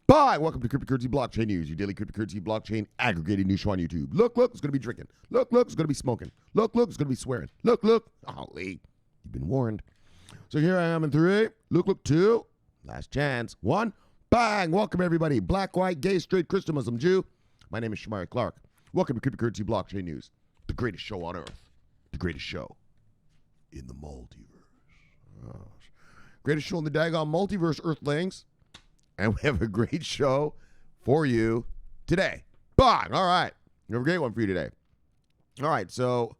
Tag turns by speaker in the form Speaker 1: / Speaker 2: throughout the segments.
Speaker 1: Bye. Welcome to Cryptocurrency Blockchain News, your daily cryptocurrency blockchain aggregated news show on YouTube. Look, it's going to be drinking. Look, it's going to be smoking. Look, it's going to be swearing. Look. Golly, you've been warned. So here I am in 3. Look, 2. Last chance. 1. Bang. Welcome, everybody. Black, white, gay, straight, Christian, Muslim, Jew. My name is Shomari Clarke. Welcome to Cryptocurrency Blockchain News, the greatest show on earth. The greatest show in the multiverse. Oh. Greatest show in the daggone multiverse, Earthlings. And we have a great show for you today. Bang! All right. We have a great one for you today. All right, so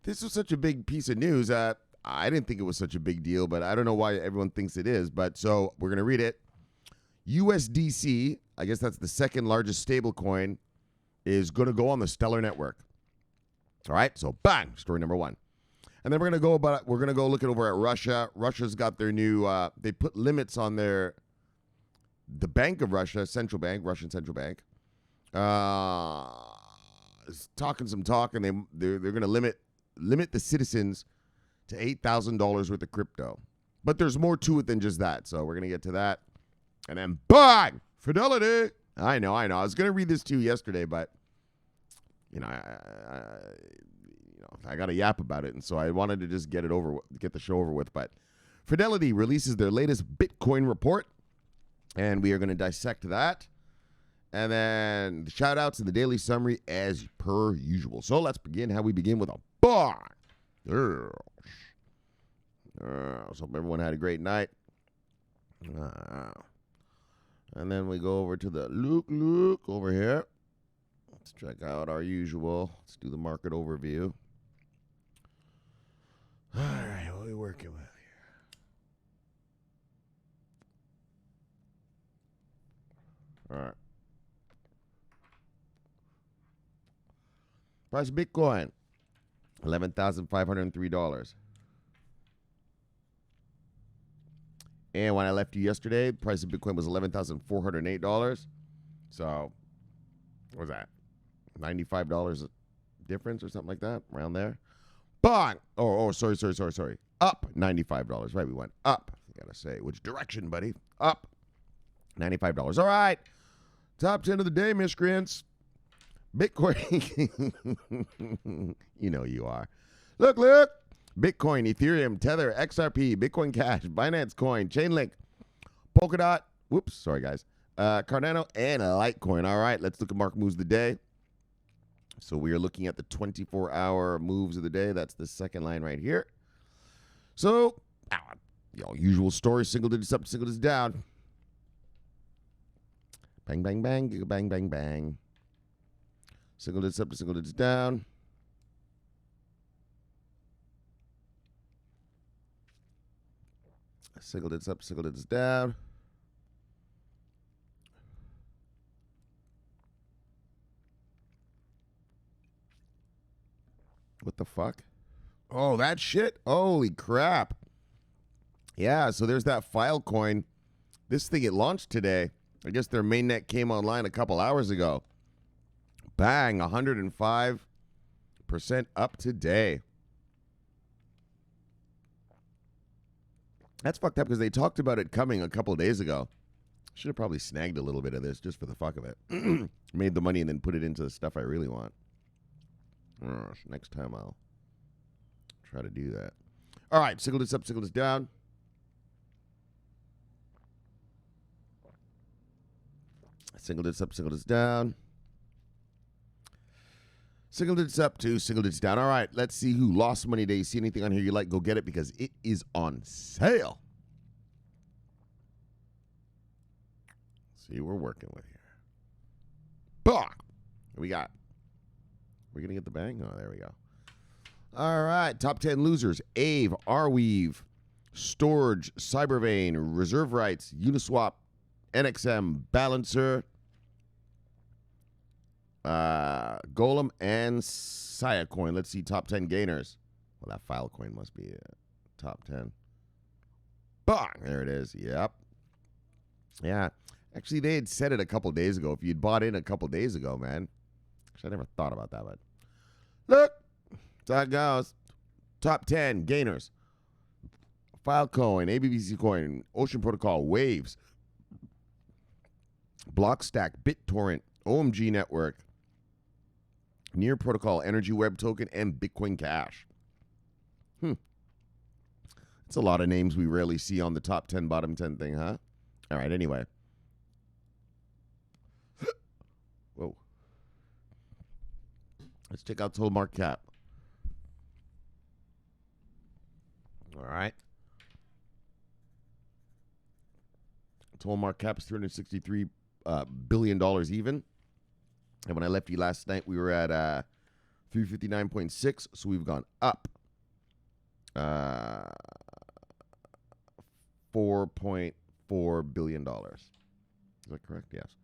Speaker 1: this was such a big piece of news that I didn't think it was such a big deal, but I don't know why everyone thinks it is. But so we're going to read it. USDC, I guess that's the second largest stable coin, is going to go on the Stellar network. All right, so bang, story number 1. And then we're going to go look it over at Russia. Russia's got their new, they put limits on the Bank of Russia, Russian central bank, is talking some talk, and they're going to limit the citizens to $8,000 worth of crypto. But there's more to it than just that, so we're going to get to that. And then bang, Fidelity. I know. I was going to read this to you yesterday, but I got a yap about it, and so I wanted to just get the show over with. But Fidelity releases their latest Bitcoin report. And we are going to dissect that. And then the shout-outs and the daily summary as per usual. So let's begin how we begin with a bang. So hope everyone had a great night. And then we go over to the look over here. Let's check out our usual. Let's do the market overview. All right, what are we working with? All right. Price of Bitcoin, $11,503. And when I left you yesterday, the price of Bitcoin was $11,408. So, what was that? $95 difference or something like that, around there. Bang! Sorry. Up $95. Right, we went up. I gotta say, which direction, buddy? Up. $95. All right. Top 10 of the day, miscreants. Bitcoin. You know you are. Look. Bitcoin, Ethereum, Tether, XRP, Bitcoin Cash, Binance Coin, Chainlink, Polkadot. Whoops. Sorry, guys. Cardano and Litecoin. All right. Let's look at market moves of the day. So we are looking at the 24-hour moves of the day. That's the second line right here. So, usual story. Single digits up, single digits down. Bang, bang, bang, bang, bang, bang. Single digits up to single digits down. Single digits up, single digits down. What the fuck? Oh, that shit? Holy crap. Yeah, so there's that Filecoin. This thing, it launched today. I guess their mainnet came online a couple hours ago. Bang, 105% up today. That's fucked up because they talked about it coming a couple days ago. Should have probably snagged a little bit of this just for the fuck of it. Made the money and then put it into the stuff I really want. Next time I'll try to do that. All right, single digits up, single digits down. Single digits up, single digits down. Single digits up to single digits down. All right, let's see who lost money today. You see anything on here you like, go get it because it is on sale. See what we're working with here. Bah! What we got? We're going to get the bang? Oh, there we go. All right, top 10 losers. Aave, Arweave, Storage, Cybervein, Reserve Rights, Uniswap, NXM, Balancer, Golem, and Siacoin. Let's see top 10 gainers. Well, that Filecoin must be top 10. Bang! There it is. Yep. Yeah. Actually, they had said it a couple days ago. If you'd bought in a couple days ago, man. Actually, I never thought about that, but look. That's how it goes. Top 10 gainers. Filecoin, ABBC Coin, Ocean Protocol, Waves, Blockstack, BitTorrent, OMG Network, Near Protocol, Energy Web Token, and Bitcoin Cash. It's a lot of names we rarely see on the top 10, bottom 10 thing, huh? All right, anyway. Whoa. Let's check out total market cap. All right. Total market cap is $363 billion even. And when I left you last night, we were at 359.6, so we've gone up $4.4 billion. Is that correct? Yes.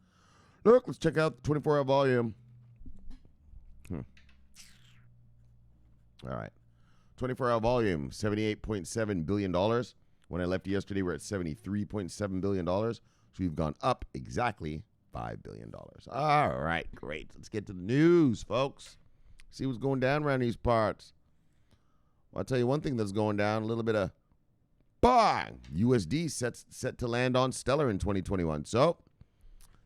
Speaker 1: Look, let's check out the 24-hour volume. All right. 24-hour volume, $78.7 billion. When I left you yesterday, we're at $73.7 billion. So we've gone up exactly $5 billion. All right, great. Let's get to the news, folks. See what's going down around these parts. Well, I'll tell you one thing that's going down, a little bit of bang. USD set to land on Stellar in 2021. So,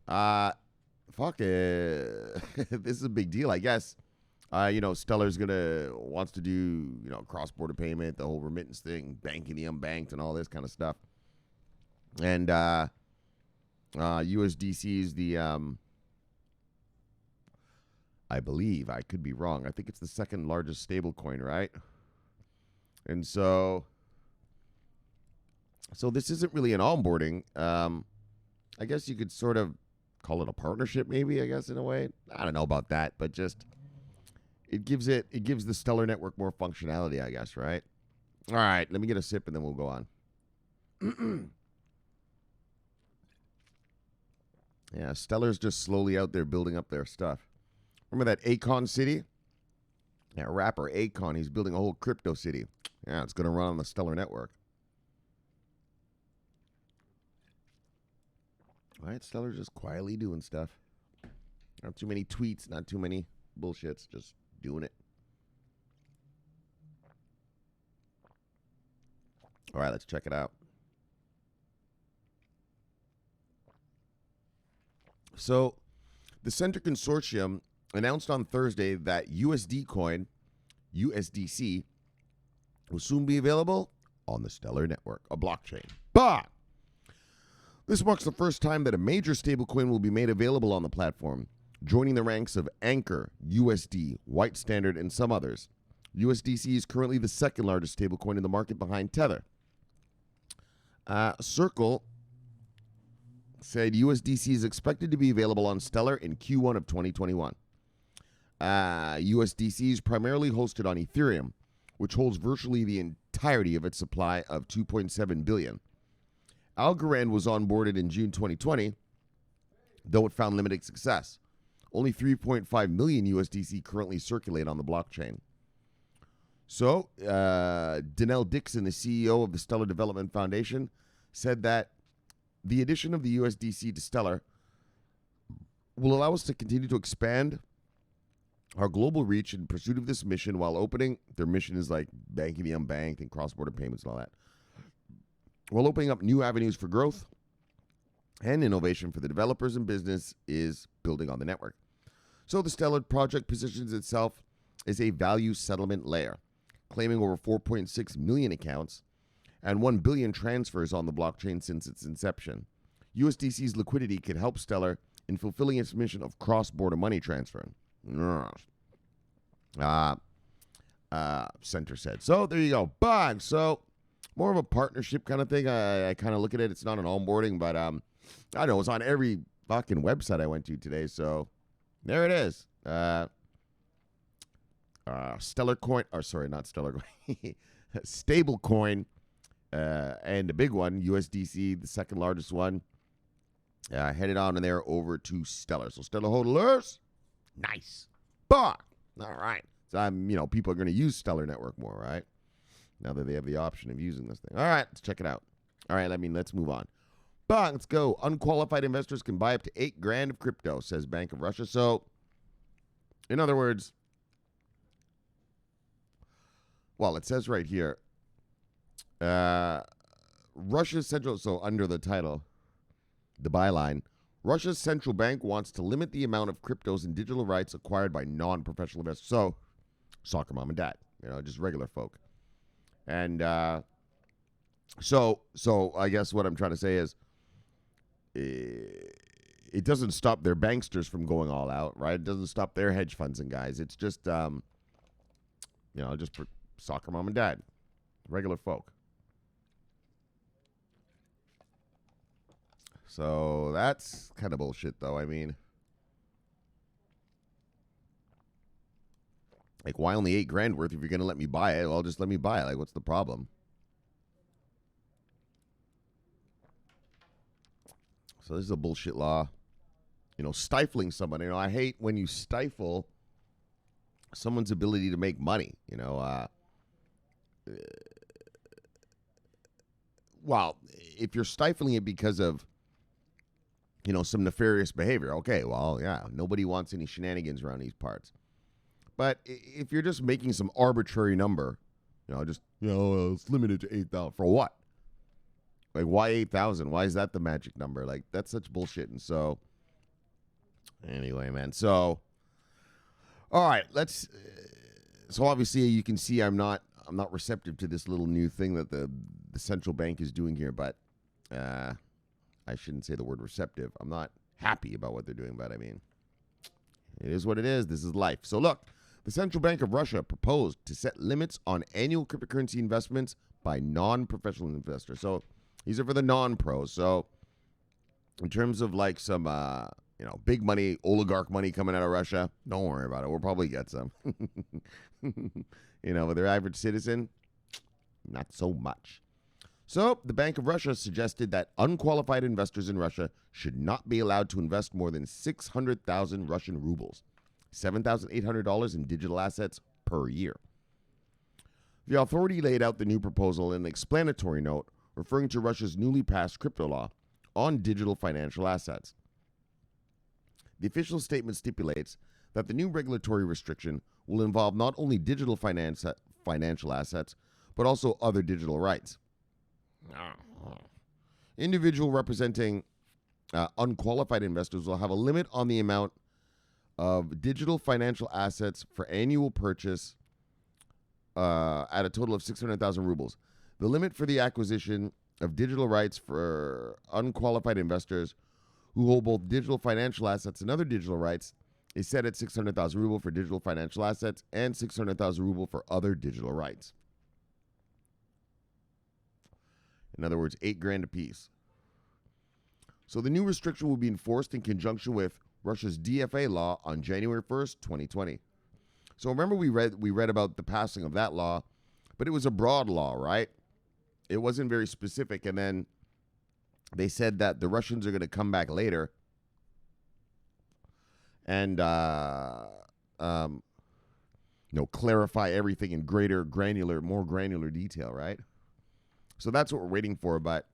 Speaker 1: fuck it. This is a big deal, I guess. Stellar's wants to do, cross-border payment, the whole remittance thing, banking the unbanked and all this kind of stuff. And USDC is the, I believe, I could be wrong, I think it's the second largest stable coin, right? And so this isn't really an onboarding. I guess you could sort of call it a partnership, maybe, I guess, in a way. I don't know about that, but just it gives the Stellar network more functionality, I guess, right? All right, let me get a sip and then we'll go on. Yeah, Stellar's just slowly out there building up their stuff. Remember that Akon city? Yeah, rapper Akon, he's building a whole crypto city. Yeah, it's going to run on the Stellar network. All right, Stellar's just quietly doing stuff. Not too many tweets, not too many bullshits, just doing it. All right, let's check it out. So, the Center Consortium announced on Thursday that USD coin, USDC, will soon be available on the Stellar network, a blockchain. But this marks the first time that a major stablecoin will be made available on the platform, joining the ranks of Anchor, USD, White Standard, and some others. USDC is currently the second largest stablecoin in the market behind Tether. Circle said USDC is expected to be available on Stellar in Q1 of 2021. USDC is primarily hosted on Ethereum, which holds virtually the entirety of its supply of 2.7 billion. Algorand was onboarded in June 2020, though it found limited success. Only 3.5 million USDC currently circulate on the blockchain. So, Danelle Dixon, the CEO of the Stellar Development Foundation, said that the addition of the USDC to Stellar will allow us to continue to expand our global reach in pursuit of this mission while opening, their mission is like banking the unbanked and cross-border payments and all that, while opening up new avenues for growth and innovation for the developers and business is building on the network. So the Stellar project positions itself as a value settlement layer, claiming over 4.6 million accounts and 1 billion transfers on the blockchain since its inception. USDC's liquidity could help Stellar in fulfilling its mission of cross-border money transfer. Center said. So there you go. Bang. So more of a partnership kind of thing. I kind of look at it. It's not an onboarding, but I don't know. It's on every fucking website I went to today. So there it is. Stellar coin, or sorry, not Stellar coin, stable coin, and the big one, USDC, the second largest one, headed on in there over to Stellar. So Stellar hodlers, nice. But all right. So people are going to use Stellar Network more, right? Now that they have the option of using this thing. All right, let's check it out. All right, let's move on. But let's go. Unqualified investors can buy up to $8,000 of crypto, says Bank of Russia. So, in other words, well, it says right here, Russia's central, so under the title, the byline, Russia's central bank wants to limit the amount of cryptos and digital rights acquired by non-professional investors. So, soccer mom and dad, just regular folk. And so I guess what I'm trying to say is, it doesn't stop their banksters from going all out, right? It doesn't stop their hedge funds and guys. It's just, just for soccer mom and dad, regular folk. So that's kind of bullshit, though. I mean, like, why only $8,000 worth if you're gonna let me buy it? Well, just let me buy it. Like, what's the problem? So this is a bullshit law. Stifling someone. I hate when you stifle someone's ability to make money. Well, if you're stifling it because of some nefarious behavior. Okay, well, yeah, nobody wants any shenanigans around these parts. But if you're just making some arbitrary number, it's limited to 8,000 for what? Like, why 8,000? Why is that the magic number? Like, that's such bullshit. And so, anyway, man. So, all right, let's. So obviously, you can see I'm not receptive to this little new thing that the central bank is doing here, but. I shouldn't say the word receptive. I'm not happy about what they're doing, but I mean, it is what it is. This is life. So look, the Central Bank of Russia proposed to set limits on annual cryptocurrency investments by non-professional investors. So these are for the non-pros. So in terms of like some, big money, oligarch money coming out of Russia, don't worry about it. We'll probably get some. With their average citizen, not so much. So, the Bank of Russia suggested that unqualified investors in Russia should not be allowed to invest more than 600,000 Russian rubles, $7,800 in digital assets per year. The authority laid out the new proposal in an explanatory note referring to Russia's newly passed crypto law on digital financial assets. The official statement stipulates that the new regulatory restriction will involve not only digital financial assets, but also other digital rights. Individual representing unqualified investors will have a limit on the amount of digital financial assets for annual purchase at a total of 600,000 rubles. The limit for the acquisition of digital rights for unqualified investors who hold both digital financial assets and other digital rights is set at 600,000 ruble for digital financial assets and 600,000 ruble for other digital rights. In other words, $8,000 apiece. So the new restriction will be enforced in conjunction with Russia's DFA law on January 1st, 2020. So remember we read about the passing of that law, but it was a broad law, right? It wasn't very specific. And then they said that the Russians are going to come back later and clarify everything in more granular detail, right? So that's what we're waiting for, but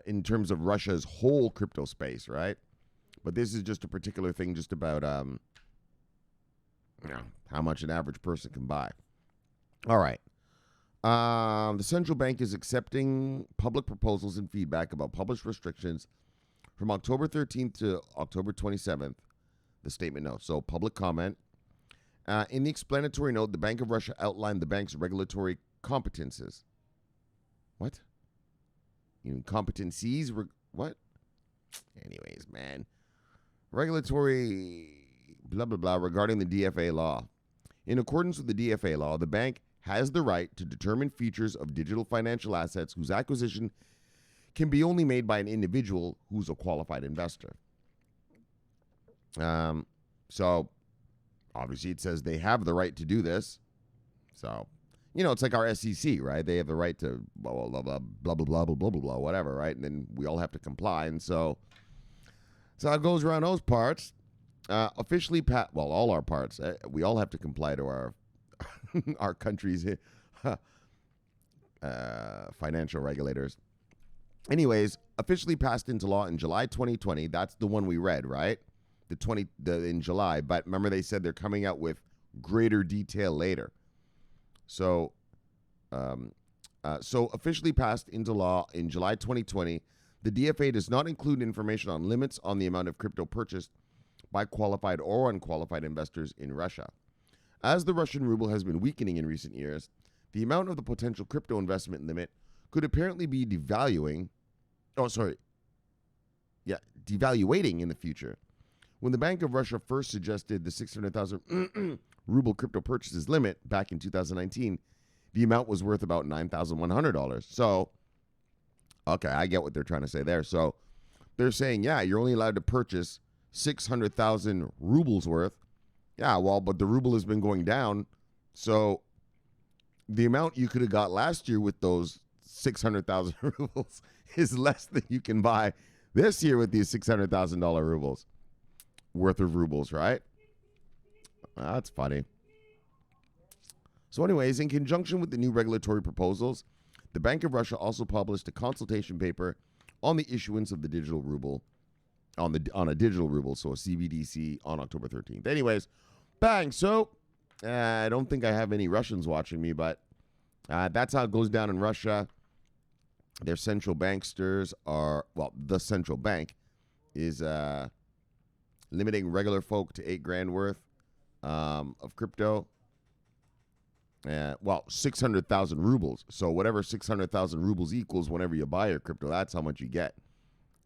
Speaker 1: in terms of Russia's whole crypto space, right? But this is just a particular thing just about how much an average person can buy. All right. The central bank is accepting public proposals and feedback about published restrictions from October 13th to October 27th, the statement notes. So public comment. In the explanatory note, the Bank of Russia outlined the bank's regulatory competences. What? Competencies? What? Anyways, man. Regulatory blah, blah, blah regarding the DFA law. In accordance with the DFA law, the bank has the right to determine features of digital financial assets whose acquisition can be only made by an individual who's a qualified investor. So, obviously, it says they have the right to do this. So, it's like our SEC, right? They have the right to blah, blah, blah, blah, blah, blah, blah, blah, blah, blah, whatever, right? And then we all have to comply. And so it goes around those parts. Officially, all our parts. We all have to comply to our our country's financial regulators. Anyways, officially passed into law in July 2020. That's the one we read, right? In July. But remember, they said they're coming out with greater detail later. So officially passed into law in July 2020, The DFA does not include information on limits on the amount of crypto purchased by qualified or unqualified investors in Russia. As the Russian ruble has been weakening in recent years, the amount of the potential crypto investment limit could apparently be devaluating in the future. When the Bank of Russia first suggested the 600,000 ruble crypto purchases limit back in 2019, the amount was worth about $9,100. So, okay, I get what they're trying to say there. So, they're saying, yeah, you're only allowed to purchase 600,000 rubles worth. Yeah, well, but the ruble has been going down. So, the amount you could have got last year with those 600,000 rubles is less than you can buy this year with these $600,000 rubles worth of rubles, right? That's funny. So anyways, in conjunction with the new regulatory proposals, the Bank of Russia also published a consultation paper on the issuance of the digital ruble, on a digital ruble, so a CBDC, on October 13th. Anyways, bang. So I don't think I have any Russians watching me, but that's how it goes down in Russia. Their central banksters are, the central bank is limiting regular folk to $8,000 worth of crypto. 600,000 rubles. So whatever 600,000 rubles equals whenever you buy your crypto, that's how much you get.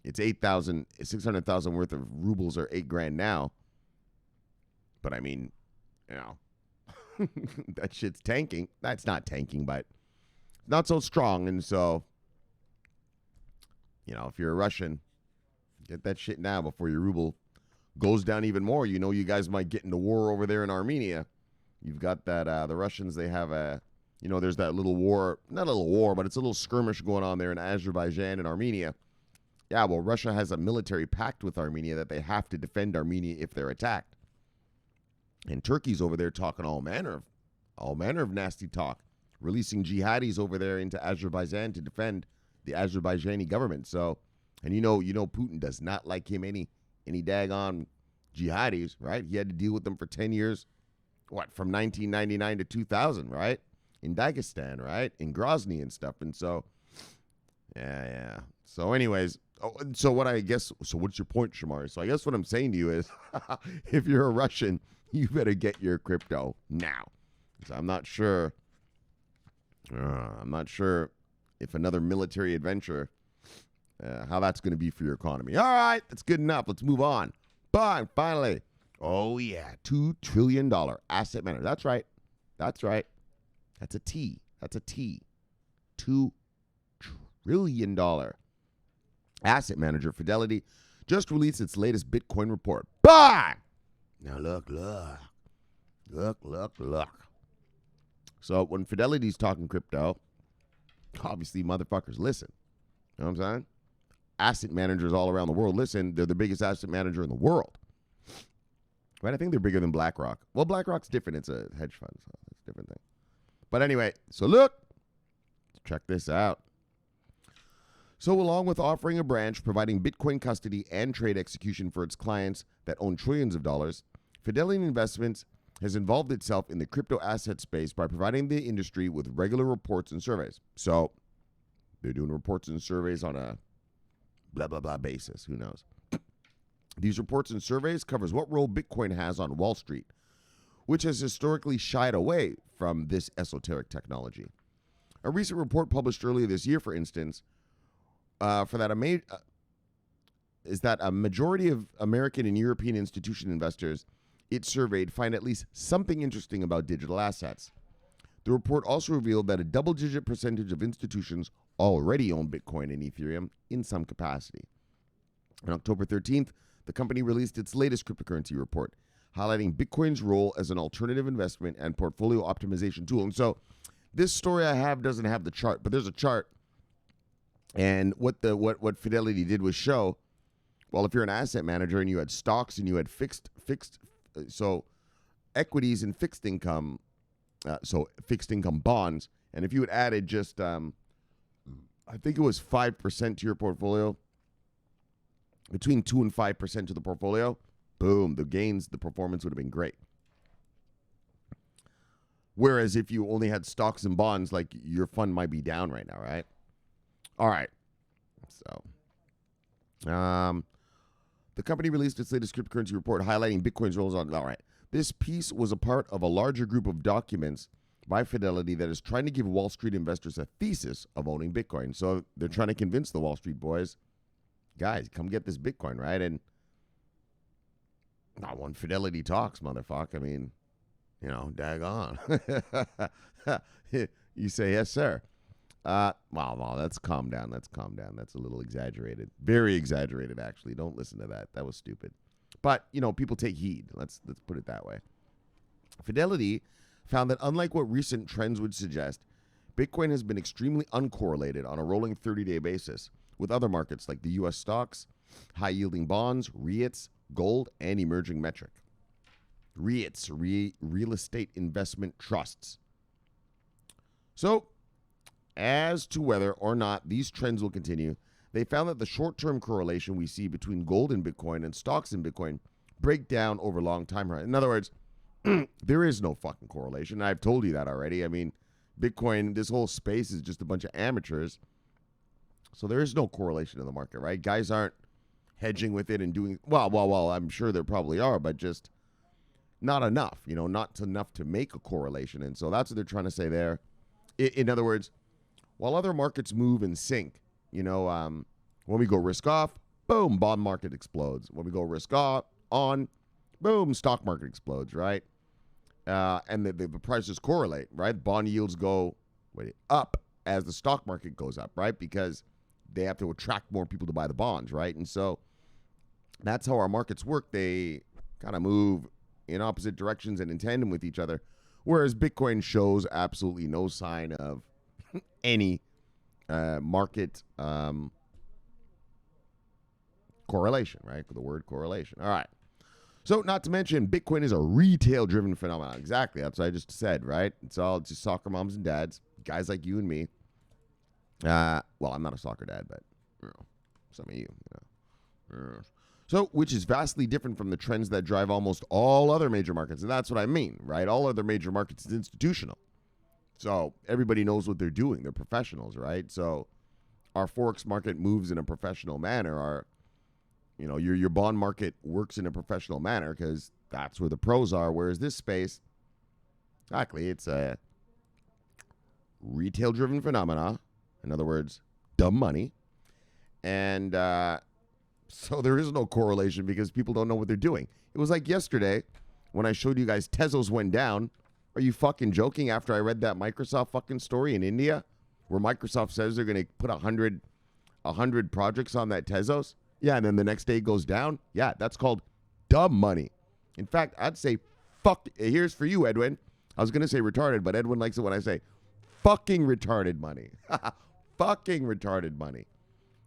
Speaker 1: It's 600,000 worth of rubles are $8,000 now. But I mean, that shit's tanking. That's not tanking, but not so strong. And so, if you're a Russian, get that shit now before your ruble goes down even more. You guys might get into war over there in Armenia. You've got that, the Russians, they have there's that little war, not a little war, but it's a little skirmish going on there in Azerbaijan and Armenia. Yeah, well, Russia has a military pact with Armenia that they have to defend Armenia if they're attacked. And Turkey's over there talking all manner of nasty talk, releasing jihadis over there into Azerbaijan to defend the Azerbaijani government. So, and Putin does not like him any daggone jihadis, right? He had to deal with them for 10 years, from 1999 to 2000, right? In Dagestan, right? In Grozny and stuff. And so, yeah. So anyways, so what's your point, Shomari? So I guess what I'm saying to you is, if you're a Russian, you better get your crypto now. So I'm not sure if another military adventure, how that's going to be for your economy. All right, that's good enough. Let's move on. Bang, finally. Oh, yeah, $2 trillion asset manager. That's right. That's a T. $2 trillion asset manager Fidelity just released its latest Bitcoin report. Bang! Now look. So when Fidelity's talking crypto, obviously motherfuckers listen. You know what I'm saying? Asset managers all around the world listen. They're the biggest asset manager in the world. Right? I think they're bigger than BlackRock. Well, BlackRock's different. It's a hedge fund, so it's a different thing. But anyway, so look. Check this out. So along with offering a branch providing Bitcoin custody and trade execution for its clients that own trillions of dollars, Fidelity Investments has involved itself in the crypto asset space by providing the industry with regular reports and surveys. So they're doing reports and surveys on a blah, blah, blah basis. Who knows? These reports and surveys covers what role Bitcoin has on Wall Street, which has historically shied away from this esoteric technology. A recent report published earlier this year, for instance, is that a majority of American and European institution investors it surveyed find at least something interesting about digital assets. The report also revealed that a double-digit percentage of institutions already own Bitcoin and Ethereum in some capacity. On October 13th, the company released its latest cryptocurrency report, highlighting Bitcoin's role as an alternative investment and portfolio optimization tool. And so this story I have doesn't have the chart, but there's a chart. And what Fidelity did was show, well, if you're an asset manager and you had stocks and you had fixed so equities and fixed income bonds, and if you had added just, I think it was 5% to your portfolio, between 2 and 5% to the portfolio, boom, the performance would have been great. Whereas if you only had stocks and bonds, like your fund might be down right now, right? All right. So The company released its latest cryptocurrency report highlighting Bitcoin's roles on. All right. This piece was a part of a larger group of documents by Fidelity that is trying to give Wall Street investors a thesis of owning Bitcoin. So they're trying to convince the Wall Street boys, guys, come get this Bitcoin, right? And not one Fidelity talks, motherfucker. I mean, daggone. You say, yes, sir. Well, let's calm down. Let's calm down. That's a little exaggerated. Very exaggerated, actually. Don't listen to that. That was stupid. But, people take heed. Let's put it that way. Fidelity found that unlike what recent trends would suggest, Bitcoin has been extremely uncorrelated on a rolling 30-day basis with other markets like the U.S. stocks, high-yielding bonds, REITs, gold, and emerging metric. REITs, real estate investment trusts. So, as to whether or not these trends will continue, they found that the short-term correlation we see between gold in Bitcoin and stocks in Bitcoin break down over long time horizons. In other words, there is no fucking correlation. I've told you that already. I mean, Bitcoin, this whole space is just a bunch of amateurs. So there is no correlation in the market, right? Guys aren't hedging with it and doing, well, I'm sure there probably are, but just not enough, not enough to make a correlation. And so that's what they're trying to say there. In other words, while other markets move and sink, when we go risk off, boom, bond market explodes. When we go risk on, boom, stock market explodes, right? And the prices correlate, right? Bond yields go up as the stock market goes up, right? Because they have to attract more people to buy the bonds, right? And so that's how our markets work. They kind of move in opposite directions and in tandem with each other, whereas Bitcoin shows absolutely no sign of any market correlation, right? The word correlation. All right. So, not to mention, Bitcoin is a retail-driven phenomenon. Exactly. That's what I just said, right? It's all just soccer moms and dads, guys like you and me. Well, I'm not a soccer dad, but some of you. So, which is vastly different from the trends that drive almost all other major markets. And that's what I mean, right? All other major markets is institutional. So, everybody knows what they're doing. They're professionals, right? So, our Forex market moves in a professional manner. Your bond market works in a professional manner because that's where the pros are. Whereas this space, exactly, it's a retail-driven phenomena. In other words, dumb money. And so there is no correlation because people don't know what they're doing. It was like yesterday when I showed you guys Tezos went down. Are you fucking joking after I read that Microsoft fucking story in India where Microsoft says they're going to put 100 projects on that Tezos? Yeah, and then the next day it goes down. Yeah, that's called dumb money. In fact, I'd say fuck. Here's for you, Edwin. I was going to say retarded, but Edwin likes it when I say fucking retarded money. Fucking retarded money.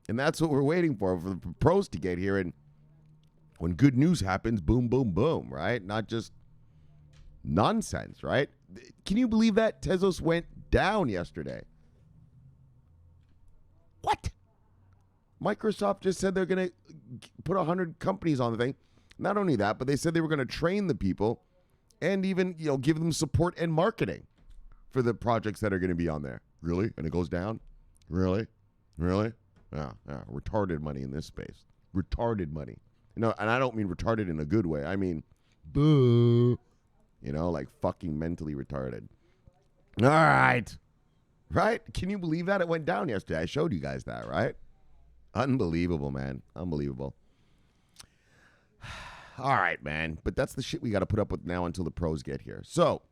Speaker 1: And that's what we're waiting for the pros to get here. And when good news happens, boom, boom, boom, right? Not just nonsense, right? Can you believe that? Tezos went down yesterday. What? Microsoft just said they're going to put 100 companies on the thing. Not only that, but they said they were going to train the people and even, give them support and marketing for the projects that are going to be on there. Really? And it goes down? Really? Really? Yeah, retarded money in this space. Retarded money. And I don't mean retarded in a good way. I mean, boo. Like fucking mentally retarded. All right. Right? Can you believe that? It went down yesterday. I showed you guys that, right? Unbelievable, man. Unbelievable. All right, man. But that's the shit we got to put up with now until the pros get here. So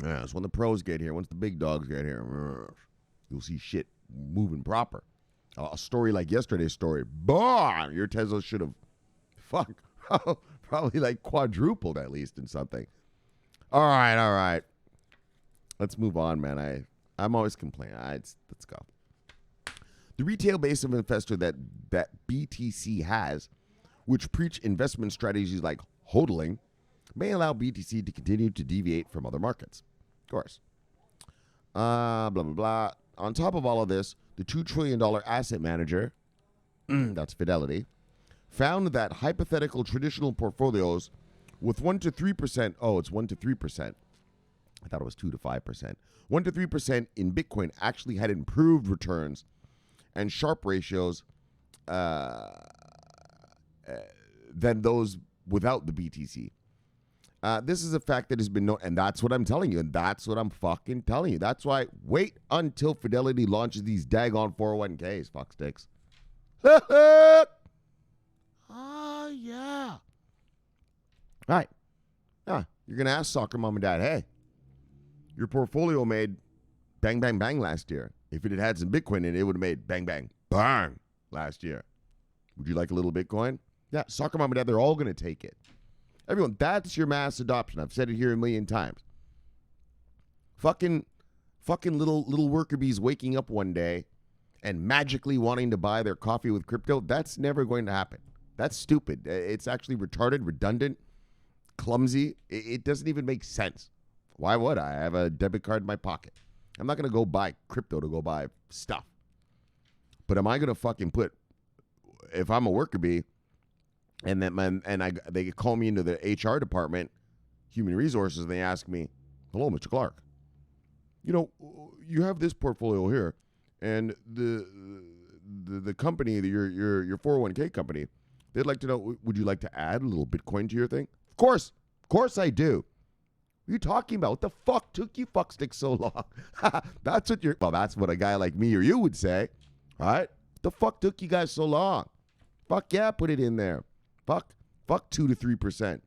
Speaker 1: when the pros get here, once the big dogs get here, you'll see shit moving proper. A story like yesterday's story. Bah! Your Tesla should have, probably like quadrupled at least in something. All right. Let's move on, man. I'm always complaining. Let's go. The retail base of investor that BTC has, which preach investment strategies like hodling, may allow BTC to continue to deviate from other markets. Of course. Blah, blah, blah. On top of all of this, the $2 trillion asset manager, that's Fidelity, found that hypothetical traditional portfolios with 1 to 3%, it's 1 to 3%. I thought it was 2 to 5%. 1 to 3% in Bitcoin actually had improved returns and Sharpe ratios than those without the BTC. This is a fact that has been known, and that's what I'm telling you, and that's what I'm fucking telling you. That's why wait until Fidelity launches these daggone 401ks, fucksticks. Oh, yeah. All right. You're going to ask soccer mom and dad, hey, your portfolio made bang, bang, bang last year. If it had had some Bitcoin in it, it would have made bang, bang, bang last year. Would you like a little Bitcoin? Yeah, soccer mom and dad, they're all going to take it. Everyone, that's your mass adoption. I've said it here a million times. Fucking little worker bees waking up one day and magically wanting to buy their coffee with crypto. That's never going to happen. That's stupid. It's actually retarded, redundant, clumsy. It doesn't even make sense. Why would I? I have a debit card in my pocket. I'm not going to go buy crypto to go buy stuff. But am I going to fucking put, if I'm a worker bee, and they call me into the HR department, human resources, and they ask me, hello, Mr. Clarke. You know, you have this portfolio here, and the company, your 401k company, they'd like to know, would you like to add a little Bitcoin to your thing? Of course I do. What are you talking about? What the fuck took you fucksticks so long? That's what a guy like me or you would say, all right? What the fuck took you guys so long? Fuck yeah, put it in there. Fuck 2 to 3%.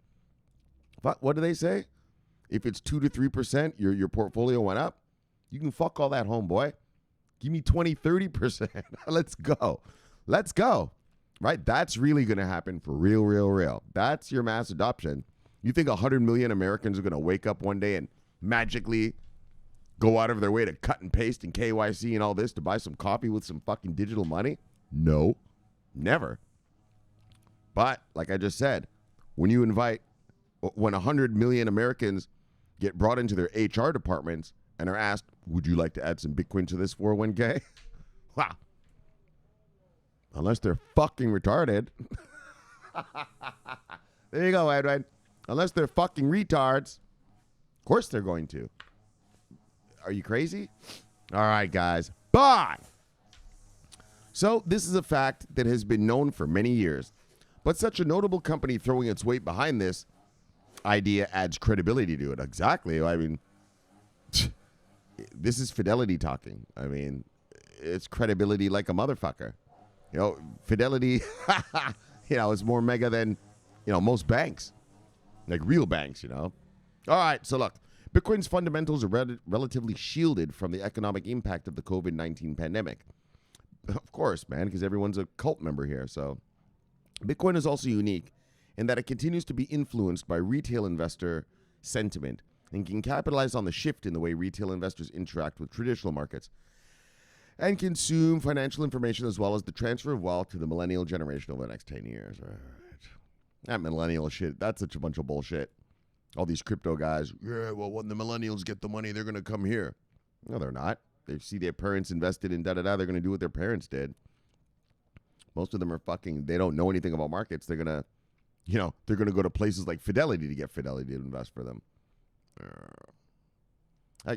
Speaker 1: Fuck, what do they say? If it's 2 to 3%, your portfolio went up, you can fuck all that, homeboy. Give me 20, 30%. Let's go. Right? That's really going to happen for real. That's your mass adoption. You think 100 million Americans are going to wake up one day and magically go out of their way to cut and paste and KYC and all this to buy some coffee with some fucking digital money? No, never. But like I just said, when 100 million Americans get brought into their HR departments and are asked, would you like to add some Bitcoin to this 401k? Wow. Unless they're fucking retarded. There you go, Edwin. Unless they're fucking retards. Of course they're going to. Are you crazy? All right, guys. Bye. So this is a fact that has been known for many years. But such a notable company throwing its weight behind this idea adds credibility to it. Exactly. I mean, this is Fidelity talking. I mean, it's credibility like a motherfucker. You know, Fidelity, is more mega than, most banks. Like real banks, All right, so look. Bitcoin's fundamentals are relatively shielded from the economic impact of the COVID-19 pandemic. Of course, man, because everyone's a cult member here, so... Bitcoin is also unique in that it continues to be influenced by retail investor sentiment and can capitalize on the shift in the way retail investors interact with traditional markets and consume financial information as well as the transfer of wealth to the millennial generation over the next 10 years. All right. That millennial shit, that's such a bunch of bullshit. All these crypto guys, yeah, well, when the millennials get the money, they're going to come here. No, they're not. They see their parents invested in da-da-da, they're going to do what their parents did. Most of them are they don't know anything about markets. They're going to, they're going to go to places like Fidelity to get Fidelity to invest for them.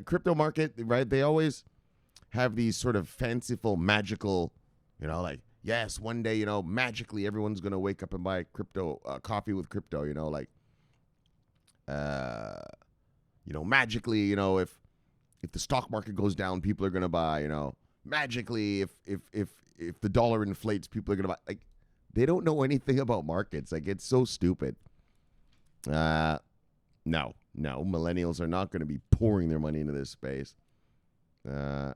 Speaker 1: Crypto market, right? They always have these sort of fanciful, magical, like, yes, one day, magically everyone's going to wake up and buy crypto, coffee with crypto, magically, if the stock market goes down, people are going to buy, magically, if the dollar inflates, people are going to buy. Like, they don't know anything about markets. Like, it's so stupid. No. Millennials are not going to be pouring their money into this space. They're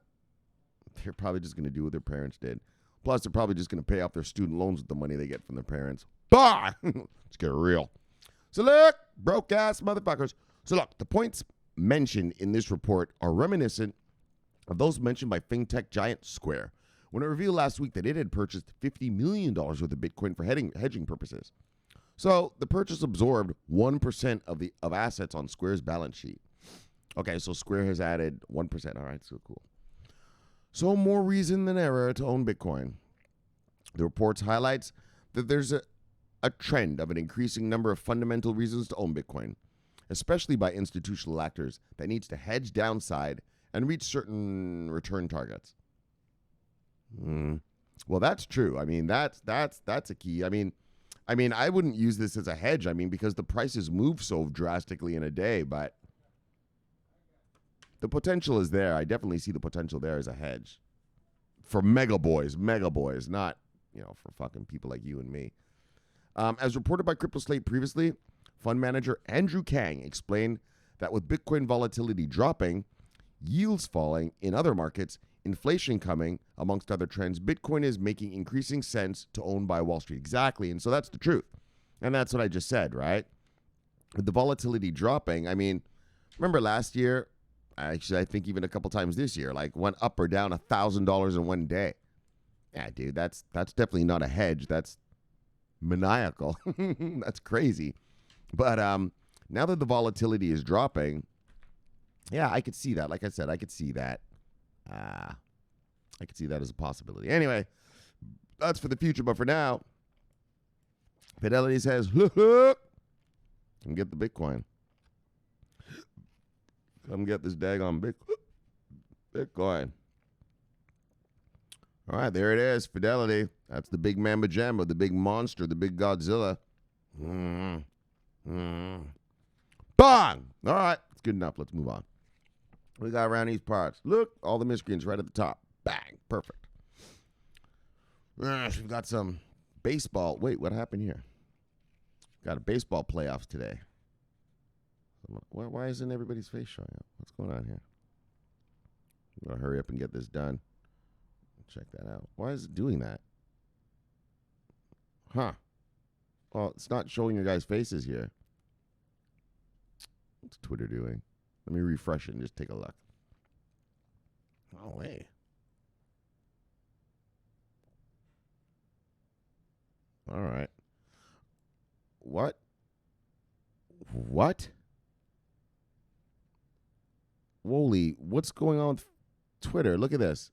Speaker 1: probably just going to do what their parents did. Plus, they're probably just going to pay off their student loans with the money they get from their parents. Bah! Let's get real. So look, broke-ass motherfuckers. So look, the points mentioned in this report are reminiscent of those mentioned by fintech giant Square, when it revealed last week that it had purchased $50 million worth of Bitcoin for hedging purposes. So the purchase absorbed 1% of assets on Square's balance sheet. Okay, so Square has added 1%. All right, so cool. So more reason than ever to own Bitcoin. The report highlights that there's a trend of an increasing number of fundamental reasons to own Bitcoin, especially by institutional actors that needs to hedge downside and reach certain return targets. Well, that's true. I mean, that's a key. I mean, I wouldn't use this as a hedge. I mean, because the prices move so drastically in a day, but the potential is there. I definitely see the potential there as a hedge for mega boys, not, for fucking people like you and me. As reported by Crypto Slate previously, fund manager Andrew Kang explained that with Bitcoin volatility dropping, yields falling in other markets, inflation coming, amongst other trends, Bitcoin is making increasing sense to own by Wall Street. Exactly. And so that's the truth. And that's what I just said, right? With the volatility dropping, I mean, remember last year, actually, I think even a couple times this year, like went up or down $1,000 in one day. Yeah, dude, that's definitely not a hedge. That's maniacal. That's crazy. But now that the volatility is dropping, yeah, I could see that. Like I said, I could see that. I could see that as a possibility. Anyway, that's for the future. But for now, Fidelity says, come get the Bitcoin. Come get this daggone Bitcoin. All right, there it is, Fidelity. That's the big mamba jamma, the big monster, the big Godzilla. Bang! All right, it's good enough. Let's move on. We got around these parts. Look, all the miscreants right at the top. Bang, perfect. We've got some baseball. Wait, what happened here? Got a baseball playoffs today. Why isn't everybody's face showing up? What's going on here? I'm going to hurry up and get this done. Check that out. Why is it doing that? Huh. Well, it's not showing your guys' faces here. What's Twitter doing? Let me refresh it and just take a look. Oh, wait. All right. What? Wholy, what's going on with Twitter? Look at this.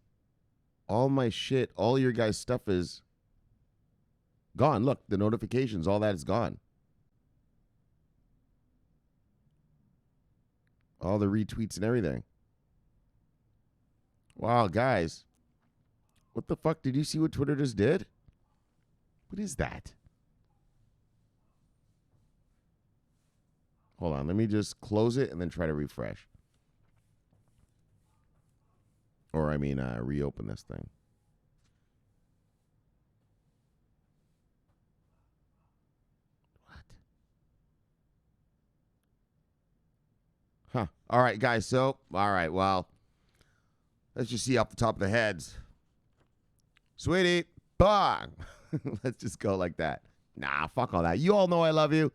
Speaker 1: All my shit, all your guys' stuff is gone. Look, the notifications, all that is gone. All the retweets and everything. Wow, guys. What the fuck? Did you see what Twitter just did? What is that? Hold on. Let me just close it and then try to refresh. Or, reopen this thing. What? Huh. All right, guys. So, all right, well, let's just see off the top of the heads. Sweetie, bang. Let's just go like that. Nah, fuck all that. You all know I love you.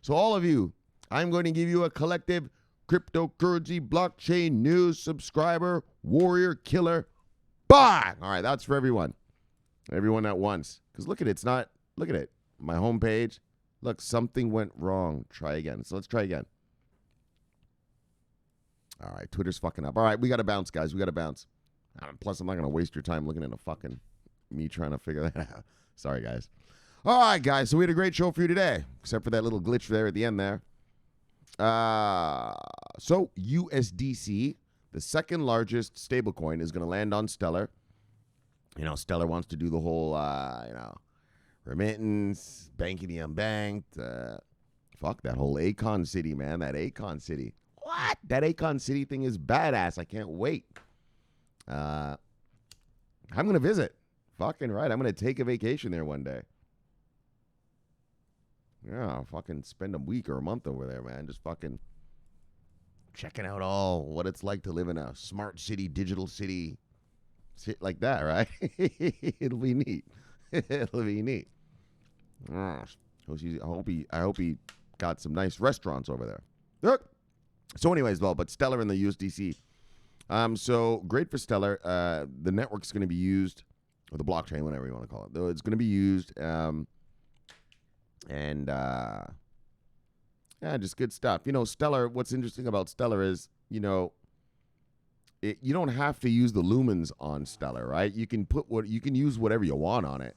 Speaker 1: So, all of you, I'm going to give you a collective cryptocurrency blockchain news subscriber warrior killer bang. All right, that's for everyone at once, because look at it. Look at it, my homepage. Look, something went wrong. Try again. So let's try again. All right, Twitter's fucking up. All right, we gotta bounce, guys. We gotta bounce. Plus, I'm not gonna waste your time looking at a fucking me trying to figure that out. Sorry, guys. All right, guys, so we had a great show for you today, except for that little glitch there at the end there. So USDC, the second largest stablecoin, is going to land on Stellar. Stellar wants to do the whole, remittance, banking the unbanked. Fuck that whole Akon City, man. That Akon City. What? That Akon City thing is badass. I can't wait. I'm going to visit. Fucking right. I'm going to take a vacation there one day. Yeah, I'll fucking spend a week or a month over there, man. Just fucking checking out all what it's like to live in a smart city, digital city, shit like that, right? It'll be neat. It'll be neat. I hope he got some nice restaurants over there. Look. So anyways, but Stellar and the USDC. So great for Stellar. The network's going to be used, or the blockchain, whatever you want to call it. Though it's going to be used. Just good stuff. Stellar, what's interesting about Stellar is, you don't have to use the lumens on Stellar, right? You can use whatever you want on it.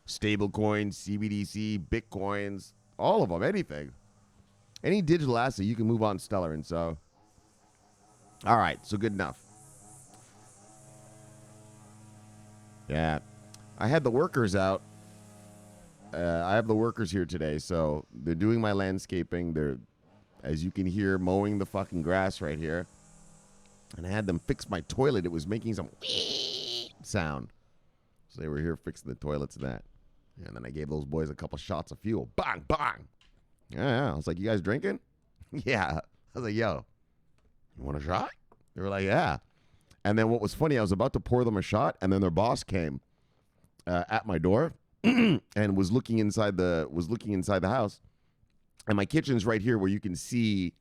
Speaker 1: Stablecoins, CBDC, Bitcoins, all of them, anything. Any digital asset, you can move on Stellar. And so, all right, so good enough. Yeah. I had the workers out. I have the workers here today, so they're doing my landscaping. They're, as you can hear, mowing the fucking grass right here. And I had them fix my toilet. It was making some sound. So they were here fixing the toilets and that. And then I gave those boys a couple shots of fuel. Bang, bang. Yeah. I was like, you guys drinking? Yeah. I was like, yo, you want a shot? They were like, yeah. And then what was funny, I was about to pour them a shot, and then their boss came at my door and was looking inside the house. And my kitchen's right here where you can see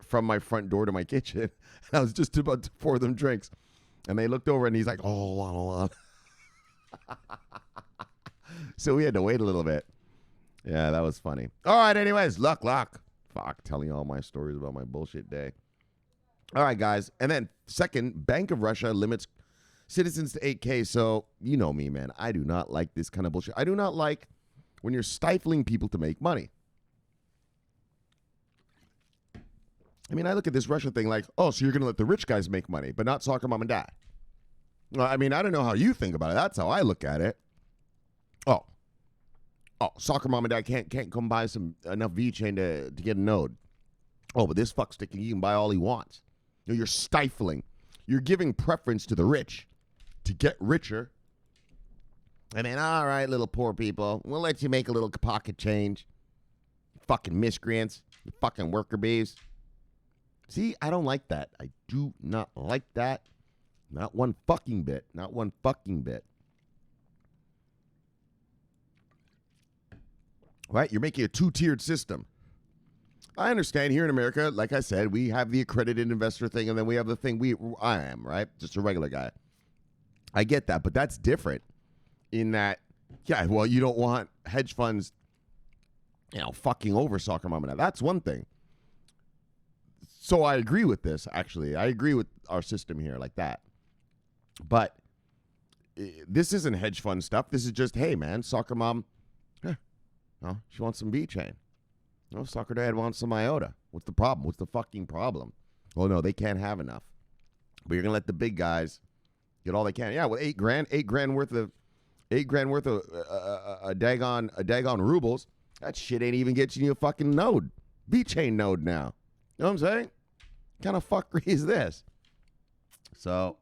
Speaker 1: from my front door to my kitchen. And I was just about to pour them drinks. And they looked over and he's like, oh, hold on. So we had to wait a little bit. Yeah, that was funny. All right, anyways, luck. Fuck, telling you all my stories about my bullshit day. All right, guys. And then second, Bank of Russia limits citizens to 8K. So you know me, man. I do not like this kind of bullshit. I do not like when you're stifling people to make money. I mean, I look at this Russia thing like, oh, so you're going to let the rich guys make money, but not soccer mom and dad. Well, I mean, I don't know how you think about it. That's how I look at it. Oh, soccer mom and dad can't come buy enough V-chain to get a node. Oh, but this fuckstick, he can buy all he wants. You're stifling. You're giving preference to the rich to get richer. I mean, all right, little poor people, we'll let you make a little pocket change. You fucking miscreants. You fucking worker bees. See, I don't like that. I do not like that. Not one fucking bit. Not one fucking bit. Right? You're making a two-tiered system. I understand here in America, like I said, we have the accredited investor thing, and then we have the thing I am, right? Just a regular guy. I get that, but that's different in that, yeah, well, you don't want hedge funds, fucking over soccer mom and dad. That's one thing. So I agree with this, actually. I agree with our system here like that. But this isn't hedge fund stuff. This is just, hey, man, soccer mom, she wants some V-chain. Soccer dad wants some IOTA. What's the problem? What's the fucking problem? Well, no, they can't have enough. But you're going to let the big guys get all they can. Yeah, with $8,000 worth of a daggone rubles, that shit ain't even getting you a fucking node. V-chain node now. You know what I'm saying? What kind of fuckery is this? So,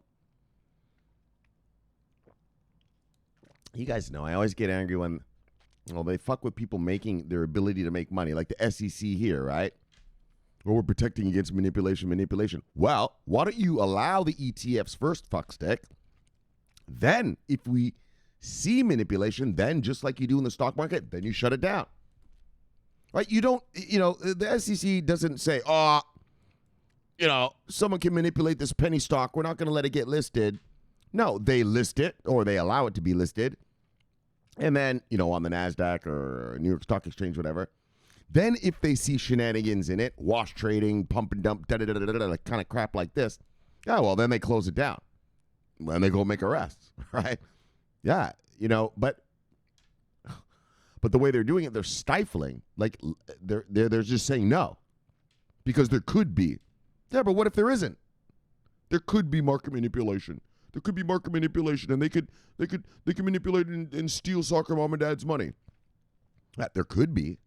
Speaker 1: you guys know, I always get angry when, they fuck with people making their ability to make money, like the SEC here, right? Or we're protecting against manipulation. Well, why don't you allow the ETFs first, fuckstick? Then, if we see manipulation, then just like you do in the stock market, then you shut it down. Right? You don't, the SEC doesn't say, someone can manipulate this penny stock. We're not going to let it get listed. No, they list it or they allow it to be listed. And then, on the NASDAQ or New York Stock Exchange, whatever. Then if they see shenanigans in it, wash trading, pump and dump, kind of crap like this, well, then they close it down. Then they go make arrests, right? Yeah, but the way they're doing it, they're stifling. Like they're just saying no, because there could be. Yeah, but what if there isn't? There could be market manipulation. There could be market manipulation, and they could manipulate and steal soccer mom and dad's money. There could be,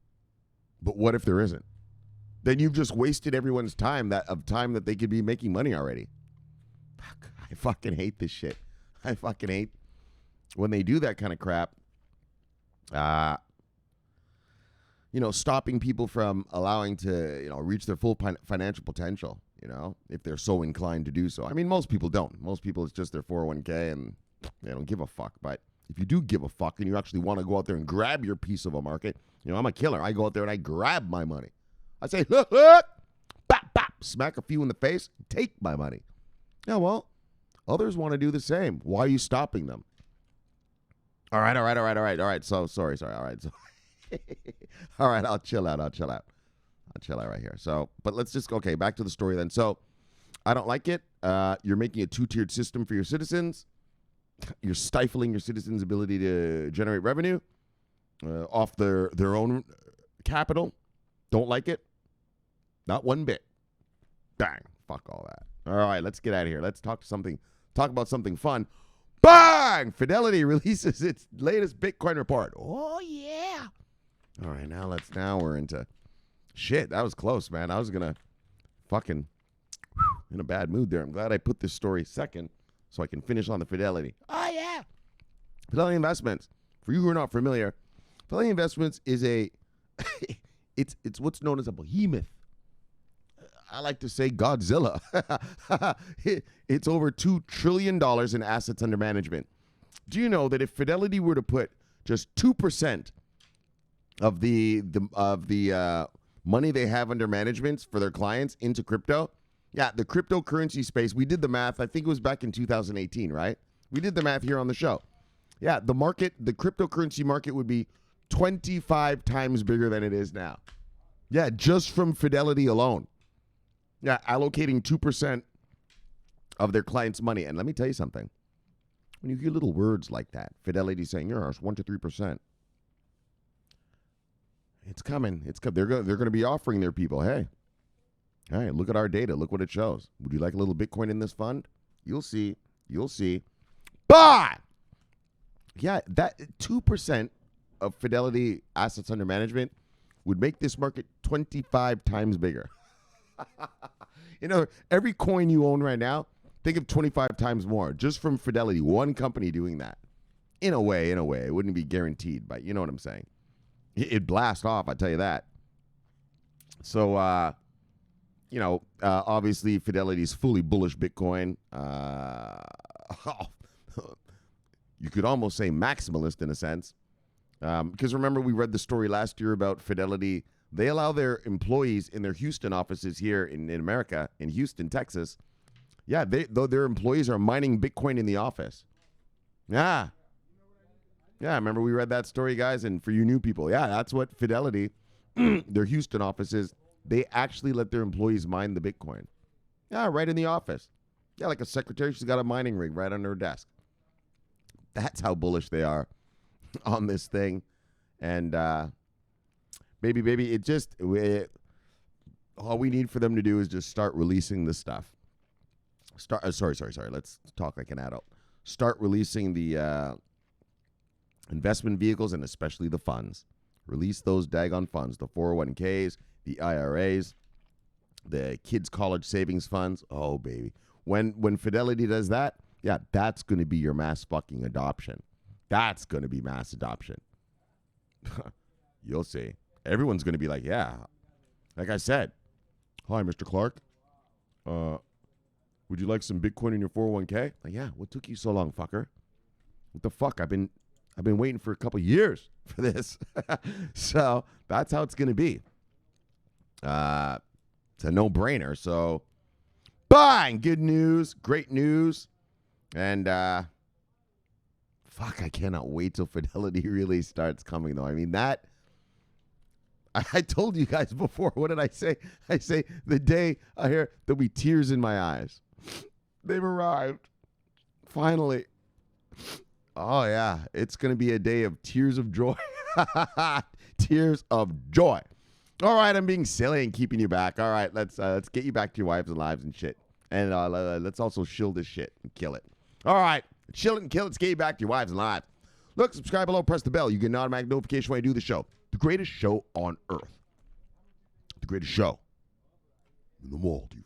Speaker 1: but what if there isn't? Then you've just wasted everyone's time that they could be making money already. Fuck, I fucking hate this shit. I fucking hate when they do that kind of crap. Stopping people from allowing to, reach their full financial potential, if they're so inclined to do so. I mean, most people don't. Most people, it's just their 401k and they don't give a fuck. But if you do give a fuck and you actually want to go out there and grab your piece of a market, I'm a killer. I go out there and I grab my money. I say, look, bap, bap, smack a few in the face, take my money. Yeah, well, others want to do the same. Why are you stopping them? All right. So, sorry. All right. So, all right, I'll chill out right here. So, but let's just, back to the story then. So, I don't like it. You're making a two-tiered system for your citizens. You're stifling your citizens' ability to generate revenue off their own capital. Don't like it. Not one bit. Bang. Fuck all that. All right, let's get out of here. Let's talk about something fun. Bang! Fidelity releases its latest Bitcoin report. Oh, yeah. All right, now we're into shit. That was close, man. I was going to fucking in a bad mood there. I'm glad I put this story second so I can finish on the Fidelity. Oh, yeah. Fidelity Investments. For you who are not familiar, Fidelity Investments is it's what's known as a behemoth. I like to say Godzilla. It's over $2 trillion in assets under management. Do you know that if Fidelity were to put just 2% of the money they have under management for their clients into crypto, yeah, the cryptocurrency space, we did the math. I think it was back in 2018, right? We did the math here on the show. Yeah, the cryptocurrency market would be 25 times bigger than it is now. Yeah, just from Fidelity alone. Yeah, allocating 2% of their clients' money. And let me tell you something. When you hear little words like that, Fidelity saying, yours, 1 to 3%. It's coming. They're going to be offering their people, hey, all right, look at our data. Look what it shows. Would you like a little Bitcoin in this fund? You'll see. But yeah, that 2% of Fidelity assets under management would make this market 25 times bigger. Every coin you own right now, think of 25 times more just from Fidelity, one company doing that. In a way, it wouldn't be guaranteed, but you know what I'm saying. It'd blast off, I tell you that. So, obviously Fidelity's fully bullish Bitcoin. You could almost say maximalist in a sense. Because remember, we read the story last year about Fidelity. They allow their employees in their Houston offices here in America, in Houston, Texas. Yeah, their employees are mining Bitcoin in the office. Yeah. Yeah, remember we read that story, guys? And for you new people, yeah, that's what Fidelity, their Houston offices, they actually let their employees mine the Bitcoin. Yeah, right in the office. Yeah, like a secretary, she's got a mining rig right on her desk. That's how bullish they are on this thing. And baby, all we need for them to do is just start releasing the stuff. Sorry. Let's talk like an adult. Start releasing the investment vehicles and especially the funds. Release those daggone funds, the 401ks, the IRAs, the kids' college savings funds. Oh, baby. When Fidelity does that, yeah, that's going to be your mass fucking adoption. That's going to be mass adoption. You'll see. Everyone's going to be like, yeah. Like I said, hi, Mr. Clarke. Would you like some Bitcoin in your 401k? Like, yeah, what took you so long, fucker? What the fuck? I've been waiting for a couple years for this. So that's how it's going to be. It's a no-brainer. So, bang! Good news. Great news. And, fuck, I cannot wait till Fidelity really starts coming, though. I mean, that... I told you guys before. What did I say? I say the day I hear there'll be tears in my eyes. They've arrived. Finally. Oh, yeah. It's going to be a day of tears of joy. Tears of joy. All right. I'm being silly and keeping you back. All right. Let's get you back to your wives and lives and shit. And let's also shill this shit and kill it. All right. Shill it and kill it. Let's get you back to your wives and lives. Look, subscribe below. Press the bell. You get an automatic notification when I do the show. The greatest show on earth. The greatest show in the multiverse.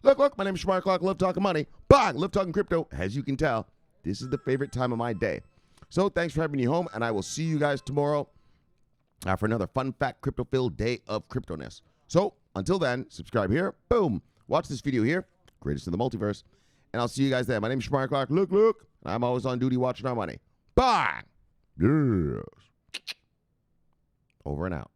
Speaker 1: Look, my name is Shomari Clarke. Love talking money. Bang! Love talking crypto. As you can tell, this is the favorite time of my day. So thanks for having me home, and I will see you guys tomorrow for another fun fact crypto-filled day of cryptoness. So until then, subscribe here. Boom. Watch this video here. Greatest in the multiverse. And I'll see you guys there. My name is Shomari Clarke. Look. I'm always on duty watching our money. Bang! Yes. Over and out.